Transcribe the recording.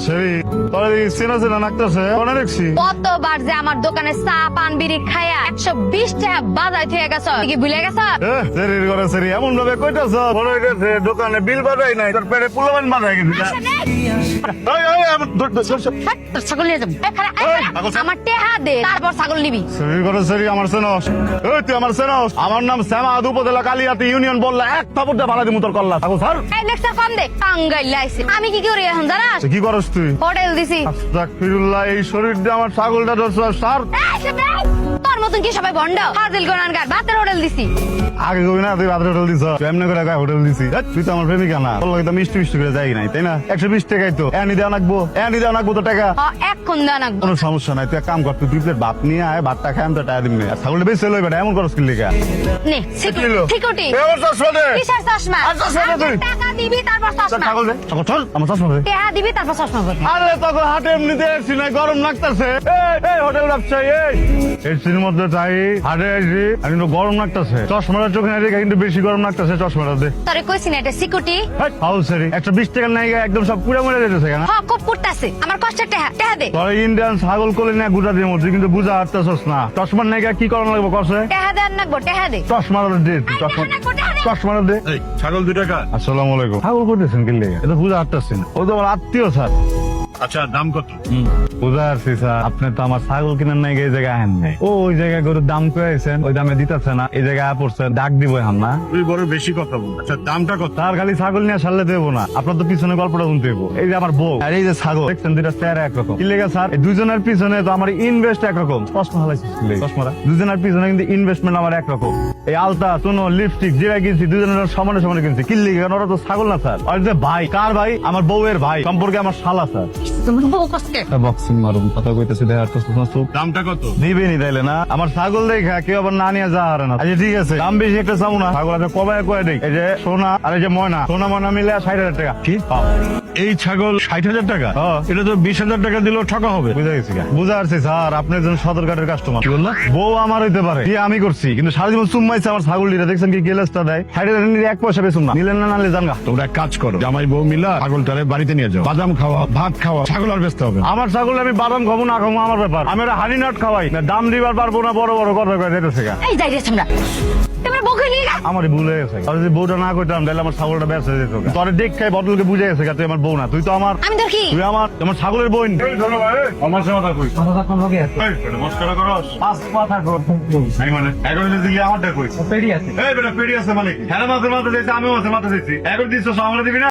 সেরি তোর চেনা চেনা নাকতেছে মনে দেখছি। কতবার যে আমার দোকানে চা পান বিড়ি খায়া 120 টাকা বাজাই থেকে গেছ, কি ভুলে গেছ? সেরির ঘরে সেরি এমন ভাবে কইতাছ মনে হইতেছে দোকানে বিল বাজাই নাই, তোর পেটে পুলমান বাজাই গেছে। ছাগল নিয়ে যাবো। আমার টেহা দে, তারপর ছাগল নিবি। সেরির ঘরে সেরি আমার চেনস? তুই আমার চেনস? আমার নাম শ্যামাদ, উপজেলা কালিয়াতি ইউনিয়ন বললা এক থাপড়টা ভাড়া দিমু তোর কল্লা। স্যার এই লেকচার কম দে, টাঙ্গাইল লাইছে। আমি কি করি এখন জানাস? কি করস তুই? হোটেল দিছি। আস্তাগফিরুল্লাহ, এই শরীর দিয়ে আমার ছাগলটা ধরছ স্যার। তোর মতন কি সবাই ভন্ড? ফাজিল গোনানগার, ভাতের হোটেল দিছি। আগে কবি না তুই ভাতের হোটেল দিছ, এমনি করে হোটেল দিছি। তুই তো আমার প্রেমিকা না, তোর লগে তো মিষ্টি মিষ্টি করে যাই নাই, তাই না? 120 টাকাই তো এনি দেওয়া নাকবো, এনি দেওয়া নাকবো তো টাকা। এখন দেওয়া নাকবো, কোনো সমস্যা নাই। তুই এক কাম কর, তুই 2 প্লেট ভাত নিয়ে আয়, ভাতটা খাই আমি তো টাকা দিবি। আর ছাগলটা বেশি লইবে না, এমন করস কি লেখা? নে সিকিউরিটি। কিসের চশমা? টাকা দিবি তারপর চশমা। ছাগল দে, ছাগল চল, আমার চশমা দে। টাকা দিবি তারপর চশমা পরবি। আরে তখন হাটে এমনিতে এসছি না, গরম লাগতেছে। এই হোটেল ব্যবসায়ী, এসির মধ্যে তাই হাটে এসি আর কিন্তু গরম লাগতেছে। চশমাটা চোখে না দেখে কিন্তু বেশি গরম লাগতেছে, চশমাটা দে। তোরে কইছি না এটা সিকিউরিটি। হাউ সেরি 120 টাকা নাই, একদম সব পুরা মরে যেতেছে কেন? হ্যাঁ খুব করতেছে, আমার কষ্টের টাকা দে। তোর ইন্ডিয়ান ছাগল কোলে না গুজা দিয়ে মধ্যে কিন্তু বুঝা হাঁটতেছস না। চশমার নাই কি করানো লাগবে কসে? টাকা দেন নাকবো, টাকা দে। চশমাটা দে, চশমাটা দে। ছাগল 2 টাকা। আসসালামু আলাইকুম। ছাগল করতেছেন কি লেগে? এটা বুঝা হাঁটতেছেন, ও তো আমার আত্মীয় স্যার। আচ্ছা, দাম কত? বুঝা আসছি স্যার, আপনি তো আমার ছাগল কিনার নাই, এই জায়গায় আহেন নাই। ওই জায়গায় গরুর দাম কয়েছেন, ওই দামে দিতেছে না, এই জায়গায় পড়ছেন, ডাক দিব হাম না। তুই বড় বেশি কথা বল। আচ্ছা, দামটা কত? তার খালি ছাগল নিয়ে সারলে দেবো না, আপনার তো পিছনে গল্পটা শুনতে দেবো। এই যে আমার বউ আর এই যে ছাগল দেখছেন, দুইটা চেহারা একরকম। কি লেগে স্যার? এই দুজনের পিছনে তো আমার ইনভেস্ট একরকম। চশমা হালাইছি, চশমাটা দুজনের পিছনে কিন্তু ইনভেস্টমেন্ট আমার একরকম। এই আলতা, চুনো, লিপস্টিক যেটা কিনছি দুজনের সমানে সমানে কিনছি। কি লেগে? ওরা তো ছাগল না স্যার, আর যে ভাই। কার ভাই? আমার বউয়ের ভাই, সম্পর্কে আমার শালা স্যার। তোমার বউ কষ্টে বক্সিং মারুন কথা কইতেছি, দেখা দামটা কত? দিবেনি তাইলে না? আমার ছাগল দেখা কেউ আবার না নিয়ে যা হারে না। আচ্ছা ঠিক আছে, দাম বেশি একটা চাবো না। ছাগল আছে কবায় কয়ে দেখ। এই যে সোনা আর এই যে ময়না, সোনা ময়না মিলে 60,000 টাকা। কি? এই ছাগল 60,000 টাকা? এটা তো 20,000 টাকা দিলেও ঠকা হবে। বুঝা গেছি, বুঝা আসছি স্যার, আপনি একজন সদরঘাটের কাস্টমার। কি বললা? বউ আমার হইতে পারে, বিয়ে আমি করছি, কিন্তু সারা জীবন চুম্মাইছে আমার ছাগল দিটা। দেখছেন কি গেলেসটা দেয়? 60,000 নিলে 1 পয়সা বেচুন না। নিলেন না নালে জানগা। তোমরা এক কাজ করো, জামাই বউ মিলা ছাগলটারে বাড়িতে নিয়ে যাও, বাদাম খাওয়া, ভাত খাওয়া, ছাগল আর বেচতে হবে। আমার ছাগল আমি বাদাম খাবো না খাবো আমার ব্যাপার। আমি একটা হানি নাট খাওয়াই না, দাম দিবার পারবো না, বড় বড় কথা কয়ে যেতেছে। এই যাই রে আমরা। তোমরা বউকে নিয়ে গা। আমার ভুলে গেছে, আর যদি বউটা না করতাম তাহলে আমার ছাগলটা বেঁচে যেত। তোর দেখাই বদলকে বুঝে গেছে, তুই আমার বউ না, তুই তো আমার। আমি তোর কি? তুই আমার তোমার ছাগলের বোন। আমার সাথে কই মস্করা করস? পাঁচ কথা কর নাই মানে এখন দিকে আমারটা কই পেড়ি আছে। এই বেটা পেড়ি আছে মানে হ্যাঁ মাঝে মাঝে যাইতে আমি মাঝে মাঝে যাইছি, এখন দিচ্ছ সামনে দিবি না।